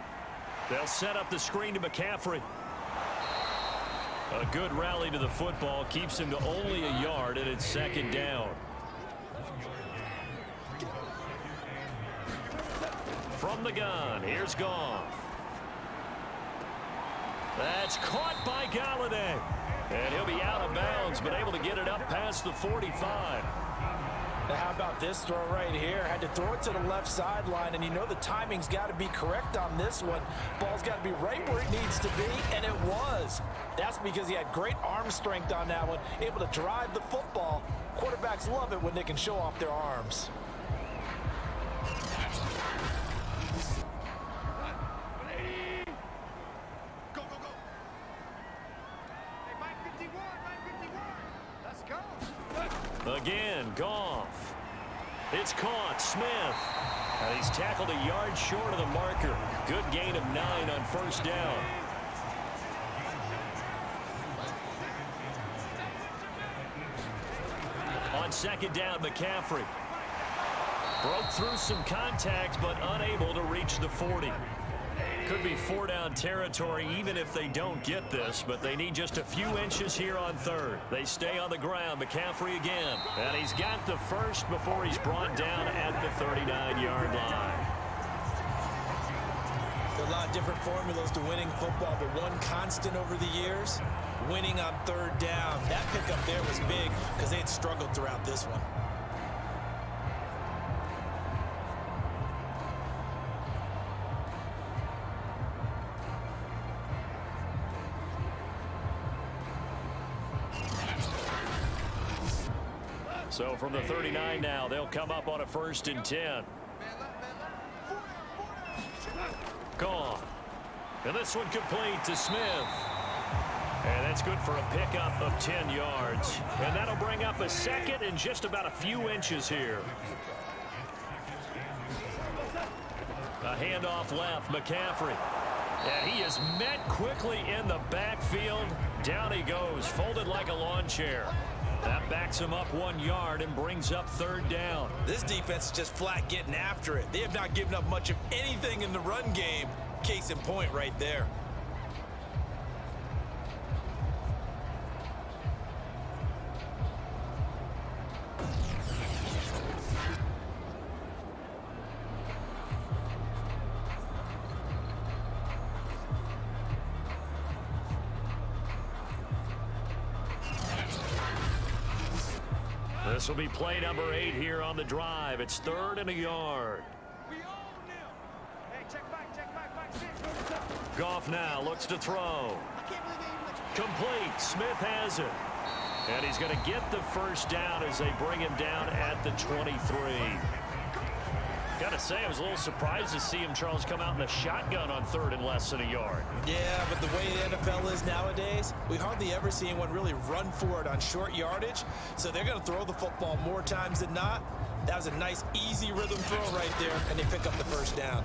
They'll set up the screen to McCaffrey. A good rally to the football keeps him to only a yard, and it's 2nd down. From the gun, here's Goff. That's caught by Galladay. And he'll be out of bounds, but able to get it up past the 45. Now, how about this throw right here? Had to throw it to the left sideline, and you know the timing's got to be correct on this one. Ball's got to be right where it needs to be, and it was. That's because he had great arm strength on that one, able to drive the football. Quarterbacks love it when they can show off their arms. Again, Goff. It's caught. Smith. And he's tackled a yard short of the marker. Good gain of 9 on 1st down. On 2nd down, McCaffrey. Broke through some contact, but unable to reach the 40. Could be 4-down territory even if they don't get this, but they need just a few inches here on 3rd. They stay on the ground. McCaffrey again. And he's got the 1st before he's brought down at the 39-yard line. There are a lot of different formulas to winning football, but one constant over the years, winning on 3rd down. That pickup there was big because they had struggled throughout this one. So from the 39 now, they'll come up on a 1st and 10. Gone. And this one complete to Smith. And that's good for a pickup of 10 yards. And that'll bring up a 2nd and just about a few inches here. A handoff left, McCaffrey. And he is met quickly in the backfield. Down he goes, folded like a lawn chair. That backs him up 1 yard and brings up 3rd down. This defense is just flat getting after it. They have not given up much of anything in the run game. Case in point right there. This will be play number 8 here on the drive. It's 3rd and a yard. Goff now looks to throw. Complete. Smith has it. And he's going to get the 1st down as they bring him down at the 23. Got to say, I was a little surprised to see him, Charles, come out in a shotgun on 3rd and less than a yard. Yeah, but the way the NFL is nowadays, we hardly ever see anyone really run for it on short yardage. So they're going to throw the football more times than not. That was a nice, easy rhythm throw right there, and they pick up the 1st down.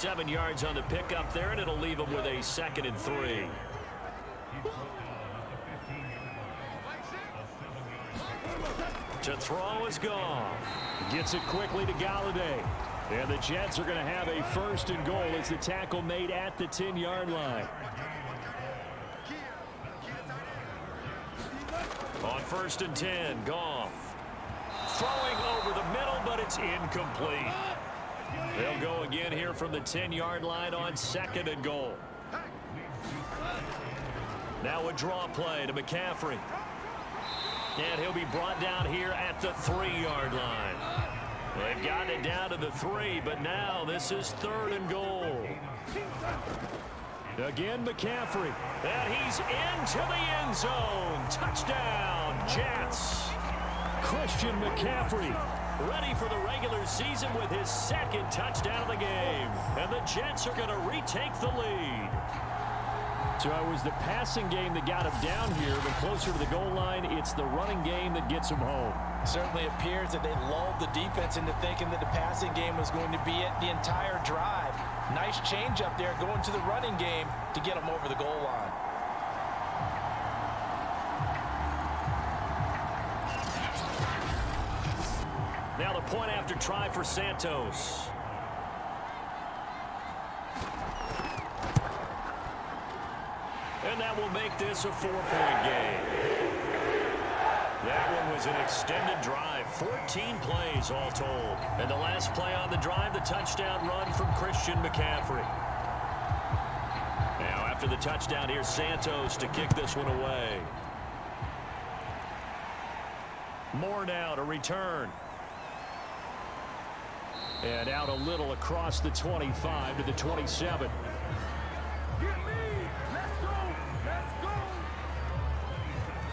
7 yards on the pickup there, and it'll leave him with a 2nd and 3. To throw is Goff. Gets it quickly to Galladay. And the Jets are going to have a 1st and goal as the tackle made at the 10-yard line. On 1st and 10, Goff. Throwing over the middle, but it's incomplete. They'll go again here from the 10-yard line on 2nd and goal. Now a draw play to McCaffrey. And he'll be brought down here at the 3-yard line. They've gotten it down to the 3, but now this is 3rd and goal. Again, McCaffrey. And he's into the end zone. Touchdown, Jets. Christian McCaffrey ready for the regular season with his 2nd touchdown of the game. And the Jets are going to retake the lead. So it was the passing game that got him down here, but closer to the goal line, it's the running game that gets him home. Certainly appears that they lulled the defense into thinking that the passing game was going to be it the entire drive. Nice change up there going to the running game to get them over the goal line. Now the point after try for Santos. And that will make this a 4-point game. That one was an extended drive. 14 plays all told. And the last play on the drive, the touchdown run from Christian McCaffrey. Now after the touchdown, here's Santos to kick this one away. Moore now to return. And out a little across the 25 to the 27.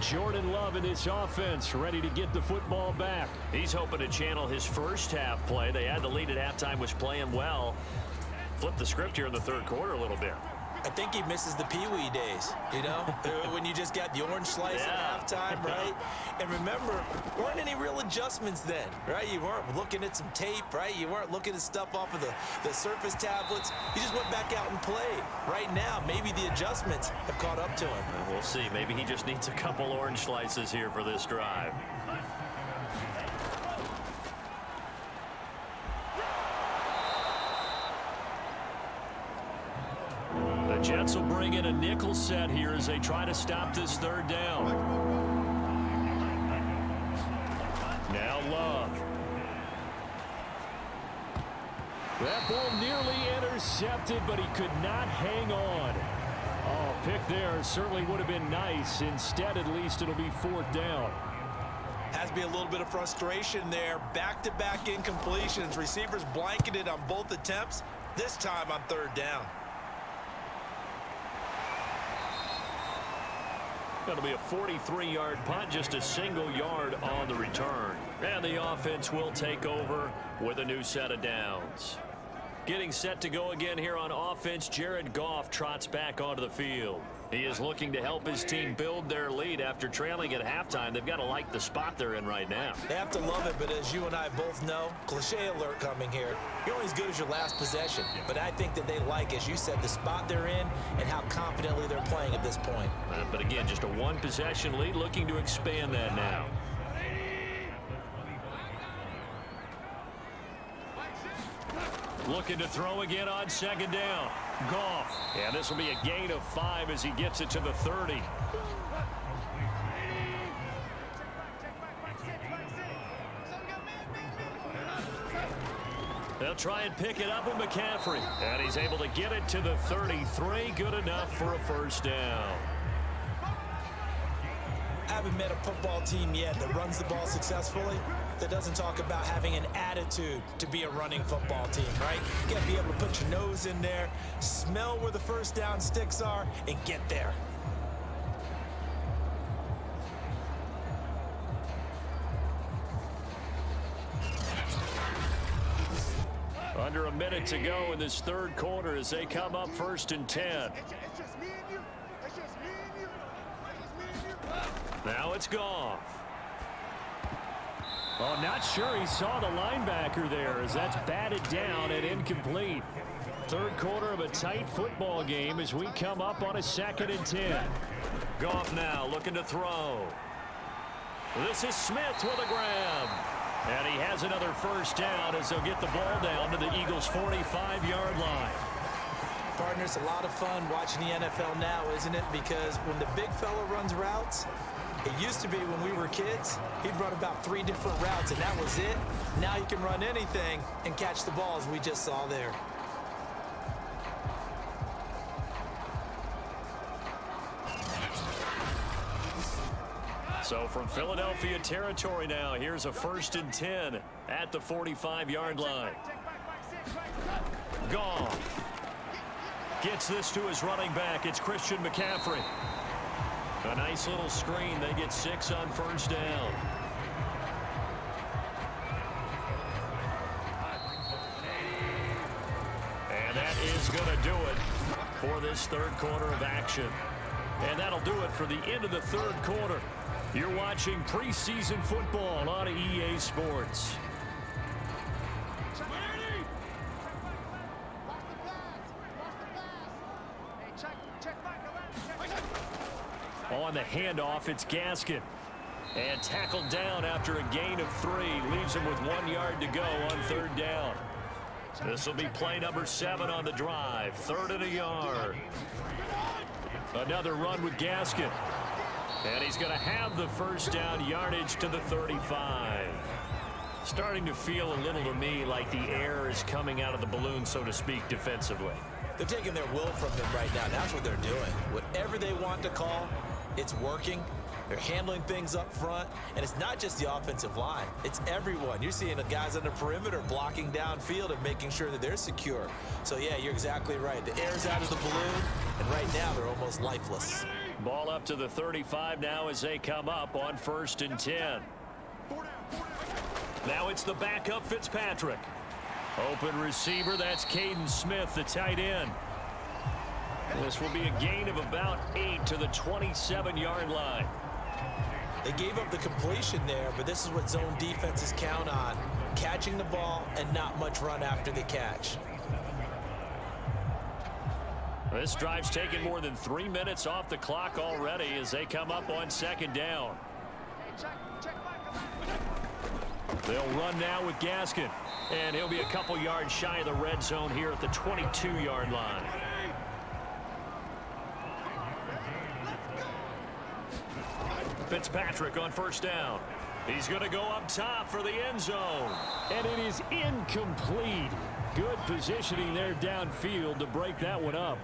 Jordan Love in this offense ready to get the football back. He's hoping to channel his first half play. They had the lead at halftime, was playing well. Flip the script here in the 3rd quarter a little bit. I think he misses the Pee-wee days, you know, when you just got the orange slice at halftime, right? And remember, there weren't any real adjustments then, right? You weren't looking at some tape, right? You weren't looking at stuff off of the Surface tablets. You just went back out and played. Right now, maybe the adjustments have caught up to him. We'll see. Maybe he just needs a couple orange slices here for this drive. The Jets will bring in a nickel set here as they try to stop this 3rd down. Now Love. That ball nearly intercepted, but he could not hang on. Oh, pick there certainly would have been nice. Instead, at least it'll be 4th down. Has to be a little bit of frustration there. Back-to-back incompletions. Receivers blanketed on both attempts, this time on 3rd down. That'll be a 43-yard punt, just a single yard on the return. And the offense will take over with a new set of downs. Getting set to go again here on offense, Jared Goff trots back onto the field. He is looking to help his team build their lead after trailing at halftime. They've got to like the spot they're in right now. They have to love it, but as you and I both know, cliche alert coming here, you're only as good as your last possession. But I think that they like, as you said, the spot they're in and how confidently they're playing at this point. But again, just a 1-possession lead, looking to expand that now. Looking to throw again on 2nd down. Goff. And this will be a gain of 5 as he gets it to the 30. They'll try and pick it up with McCaffrey. And he's able to get it to the 33. Good enough for a 1st down. I haven't met a football team yet that runs the ball successfully that doesn't talk about having an attitude to be a running football team, right? You got to be able to put your nose in there, smell where the 1st down sticks are, and get there. Under a minute to go in this 3rd quarter as they come up 1st and 10. Now it's Goff. Oh, not sure he saw the linebacker there as that's batted down and incomplete. Third quarter of a tight football game as we come up on a 2nd and 10. Goff now looking to throw. This is Smith with a grab. And he has another first down as they'll get the ball down to the Eagles' 45-yard line. Partner, it's a lot of fun watching the NFL now, isn't it? Because when the big fella runs routes, it used to be when we were kids, he'd run about 3 different routes, and that was it. Now he can run anything and catch the ball, as we just saw there. So from Philadelphia territory now, here's a 1st and 10 at the 45-yard line. Goff gets this to his running back. It's Christian McCaffrey. A nice little screen. They get 6 on first down. And that is going to do it for this third quarter of action. And that'll do it for the end of the third quarter. You're watching preseason football on EA Sports. On the handoff, it's Gaskin. And tackled down after a gain of 3. Leaves him with 1 yard to go on third down. This will be play number 7 on the drive. 3rd and a yard. Another run with Gaskin. And he's going to have the first down, yardage to the 35. Starting to feel a little to me like the air is coming out of the balloon, so to speak, defensively. They're taking their will from them right now. That's what they're doing. Whatever they want to call, it's working. They're handling things up front, and it's not just the offensive line. It's everyone. You're seeing the guys on the perimeter blocking downfield and making sure that they're secure. So, yeah, you're exactly right. The air's out of the balloon, and right now they're almost lifeless. Ball up to the 35 now as they come up on 1st and 10. Now it's the backup Fitzpatrick. Open receiver, that's Caden Smith, the tight end. This will be a gain of about 8 to the 27-yard line. They gave up the completion there, but this is what zone defenses count on. Catching the ball and not much run after the catch. This drive's taken more than 3 minutes off the clock already as they come up on 2nd down. They'll run now with Gaskin, and he'll be a couple yards shy of the red zone here at the 22-yard line. Fitzpatrick on first down. He's going to go up top for the end zone. And it is incomplete. Good positioning there downfield to break that one up.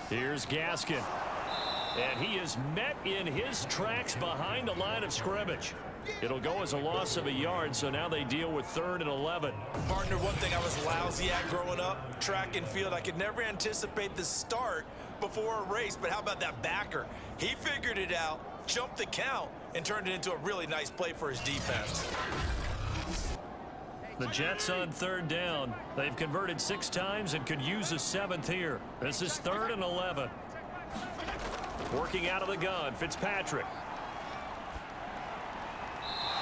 Here's Gaskin. And he is met in his tracks behind the line of scrimmage. It'll go as a loss of a yard, so now they deal with 3rd and 11. Partner, one thing I was lousy at growing up, track and field, I could never anticipate the start before a race, but how about that backer? He figured it out, jumped the count, and turned it into a really nice play for his defense. The Jets on 3rd down. They've converted 6 times and could use a 7th here. This is 3rd and 11. Working out of the gun, Fitzpatrick.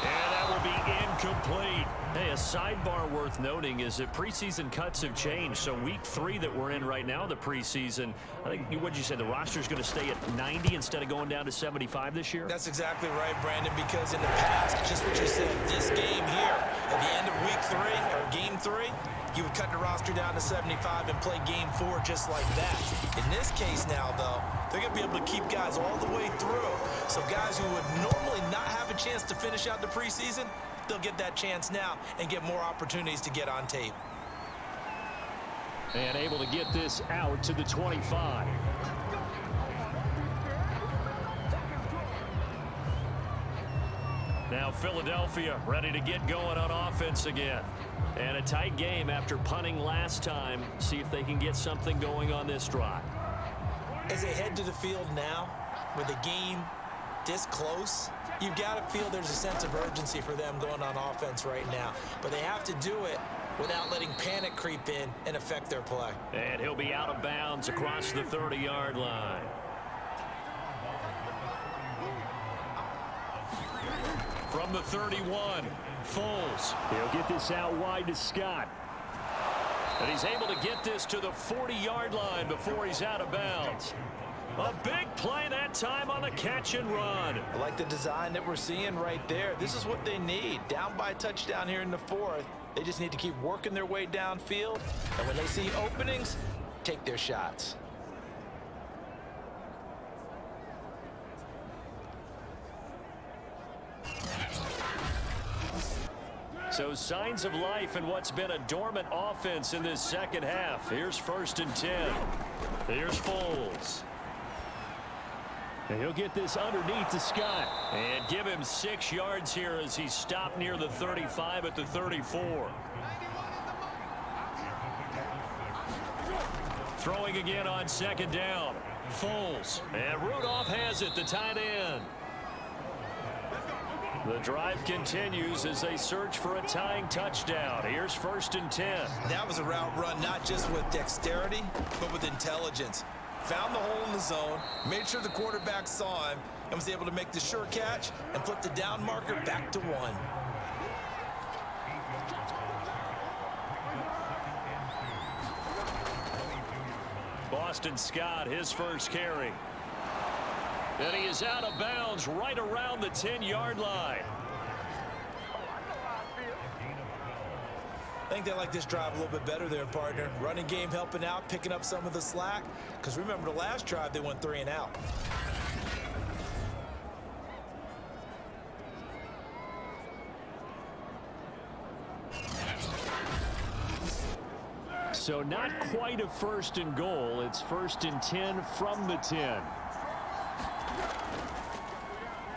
And that will be incomplete. Hey, a sidebar worth noting is that preseason cuts have changed. So week 3 that we're in right now, the preseason, I think, what did you say, the roster's going to stay at 90 instead of going down to 75 this year? That's exactly right, Brandon, because in the past, just what you said, this game here, at the end of week 3, or game 3, you would cut the roster down to 75 and play game 4 just like that. In this case now, though, they're going to be able to keep guys all the way through. So guys who would normally not have a chance to finish out the preseason, they'll get that chance now and get more opportunities to get on tape. And able to get this out to the 25. Now Philadelphia ready to get going on offense again. And a tight game after punting last time. See if they can get something going on this drive. As they head to the field now, with the game this close, you've got to feel there's a sense of urgency for them going on offense right now. But they have to do it without letting panic creep in and affect their play. And he'll be out of bounds across the 30-yard line. From the 31, Foles. He'll get this out wide to Scott. And he's able to get this to the 40-yard line before he's out of bounds. A big play that time on the catch and run. I like the design that we're seeing right there. This is what they need. Down by a touchdown here in the 4th. They just need to keep working their way downfield. And when they see openings, take their shots. So signs of life in what's been a dormant offense in this second half. Here's 1st and 10. Here's Foles. And he'll get this underneath to Scott. And give him 6 yards here as he stopped near the 35 at the 34. Throwing again on 2nd down. Foles. And Rudolph has it, the tight end. The drive continues as they search for a tying touchdown. Here's 1st and 10. That was a route run not just with dexterity, but with intelligence. Found the hole in the zone, made sure the quarterback saw him, and was able to make the sure catch and flip the down marker back to 1. Boston Scott, his first carry. And he is out of bounds right around the 10-yard line. I think they like this drive a little bit better there, partner. Running game helping out, picking up some of the slack. Because remember the last drive, they went 3 and out. So not quite a 1st and goal. It's 1st and 10 from the 10.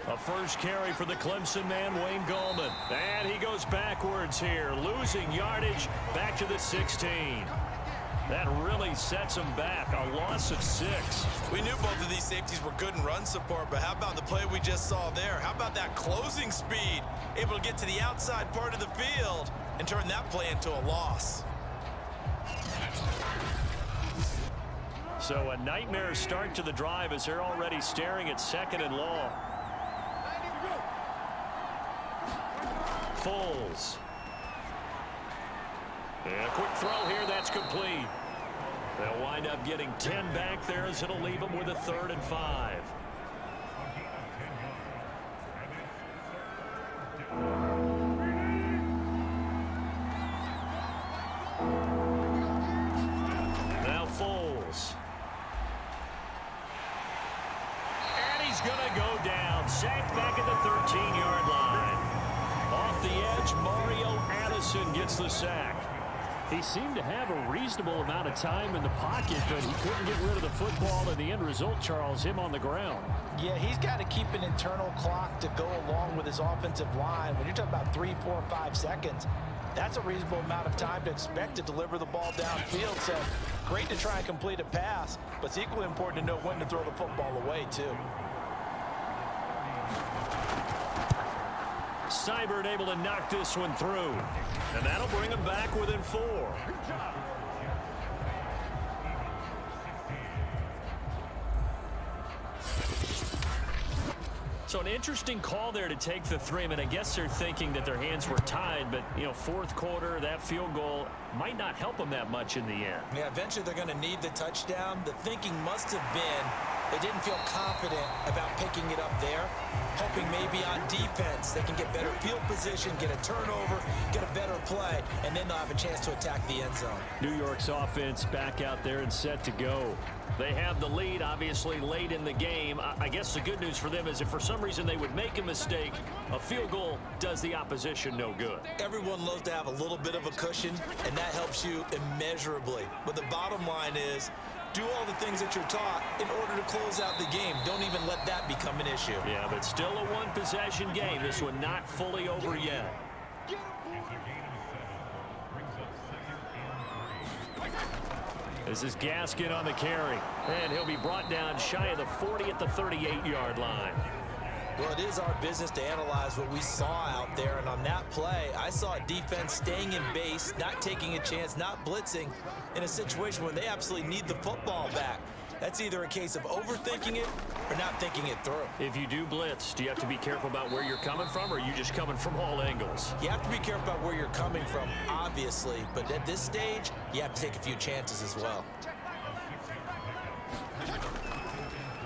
A first carry for the Clemson man, Wayne Gallman. And he goes backwards here, losing yardage back to the 16. That really sets him back, a loss of 6. We knew both of these safeties were good in run support, but how about the play we just saw there? How about that closing speed? Able to get to the outside part of the field and turn that play into a loss. So a nightmare start to the drive as they're already staring at 2nd and long. Foles. And a quick throw here, that's complete. They'll wind up getting 10 back there as it'll leave them with a 3rd and 5. Now Foles. And he's going to go down. Sacked back at the 13-yard line. Off the edge, Mario Addison gets the sack. He seemed to have a reasonable amount of time in the pocket, but he couldn't get rid of the football, and the end result, Charles, him on the ground. Yeah, he's got to keep an internal clock to go along with his offensive line. When you're talking about 3, 4, 5 seconds, that's a reasonable amount of time to expect to deliver the ball downfield. So great to try and complete a pass, but it's equally important to know when to throw the football away, too. Seibert able to knock this one through. And that'll bring him back within 4. So an interesting call there to take the 3. I mean, I guess they're thinking that their hands were tied, but, you know, 4th quarter, that field goal might not help them that much in the end. Yeah, eventually they're going to need the touchdown. The thinking must have been they didn't feel confident about picking it up there, hoping maybe on defense they can get better field position, get a turnover, get a better play, and then they'll have a chance to attack the end zone. New York's offense back out there and set to go. They have the lead, obviously, late in the game. I guess the good news for them is if for some reason they would make a mistake, a field goal does the opposition no good. Everyone loves to have a little bit of a cushion, and that helps you immeasurably. But the bottom line is, do all the things that you're taught in order to close out the game. Don't even let that become an issue. Yeah, but still a one-possession game. This one not fully over yet. This is Gaskin on the carry. And he'll be brought down shy of the 40 at the 38-yard line. Well, it is our business to analyze what we saw out there, and on that play, I saw a defense staying in base, not taking a chance, not blitzing, in a situation where they absolutely need the football back. That's either a case of overthinking it or not thinking it through. If you do blitz, do you have to be careful about where you're coming from, or are you just coming from all angles? You have to be careful about where you're coming from, obviously, but at this stage, you have to take a few chances as well.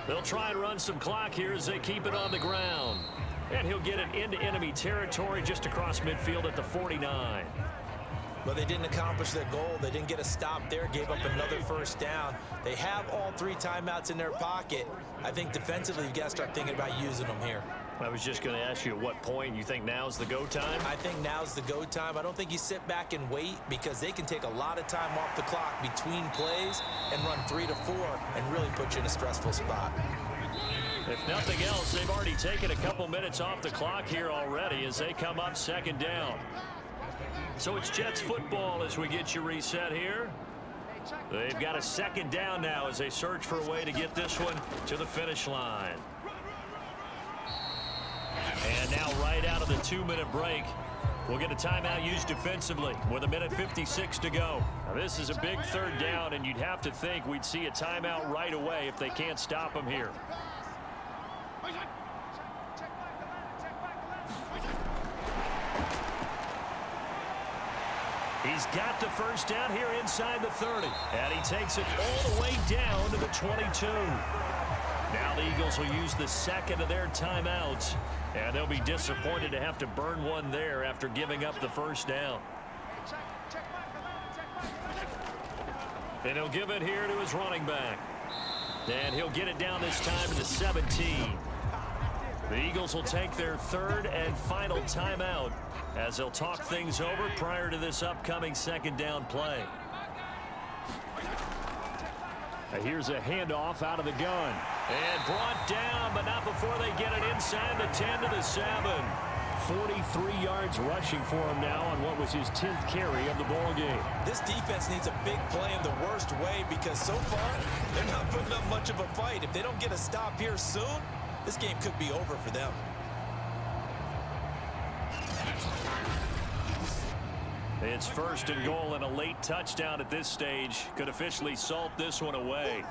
They'll try and run some clock here as they keep it on the ground. And he'll get it into enemy territory just across midfield at the 49. Well, they didn't accomplish their goal. They didn't get a stop there, gave up another first down. They have all 3 timeouts in their pocket. I think defensively, you've got to start thinking about using them here. I was just going to ask you at what point you think now's the go time? I think now's the go time. I don't think you sit back and wait, because they can take a lot of time off the clock between plays and run 3 to 4 and really put you in a stressful spot. If nothing else, they've already taken a couple minutes off the clock here already as they come up second down. So it's Jets football as we get you reset here. They've got a second down now as they search for a way to get this one to the finish line. And now right out of the 2-minute break, we'll get a timeout used defensively with 1:56 to go. Now this is a big third down, and you'd have to think we'd see a timeout right away if they can't stop them here. He's got the first down here inside the 30. And he takes it all the way down to the 22. Now the Eagles will use the second of their timeouts. And they'll be disappointed to have to burn one there after giving up the first down. And he'll give it here to his running back. And he'll get it down this time to the 17. The Eagles will take their third and final timeout as they'll talk things over prior to this upcoming second down play. Here's a handoff out of the gun. And brought down, but not before they get it inside the 10 to the 7. 43 yards rushing for him now on what was his 10th carry of the ball game. This defense needs a big play in the worst way, because so far they're not putting up much of a fight. If they don't get a stop here soon, this game could be over for them. It's first and goal, and a late touchdown at this stage could officially salt this one away.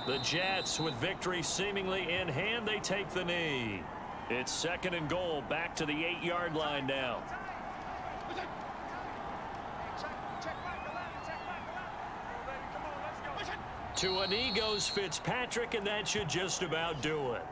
The Jets, with victory seemingly in hand, they take the knee. It's second and goal, back to the 8-yard line now. To a knee goes Fitzpatrick, and that should just about do it.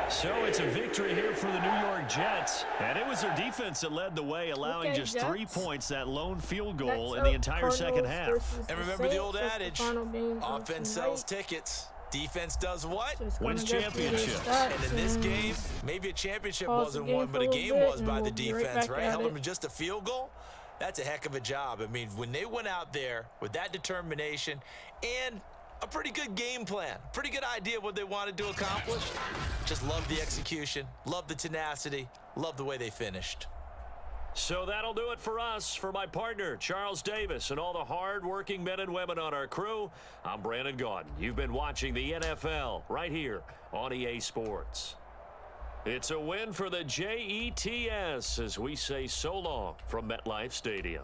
So it's a victory here for the New York Jets. And it was their defense that led the way, allowing just 3 points, that lone field goal in the entire second half. And remember the old adage, offense sells tickets. Defense does what? Wins championships. And in this game, maybe a championship wasn't won, but a game was by the defense, right? Held them to just a field goal. That's a heck of a job. I mean, when they went out there with that determination and a pretty good game plan, pretty good idea what they wanted to accomplish, just love the execution, love the tenacity, love the way they finished. So that'll do it for us. For my partner, Charles Davis, and all the hard-working men and women on our crew, I'm Brandon Gaudin. You've been watching the NFL right here on EA Sports. It's a win for the Jets as we say so long from MetLife Stadium.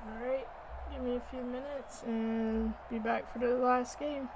Alright, give me a few minutes and be back for the last game.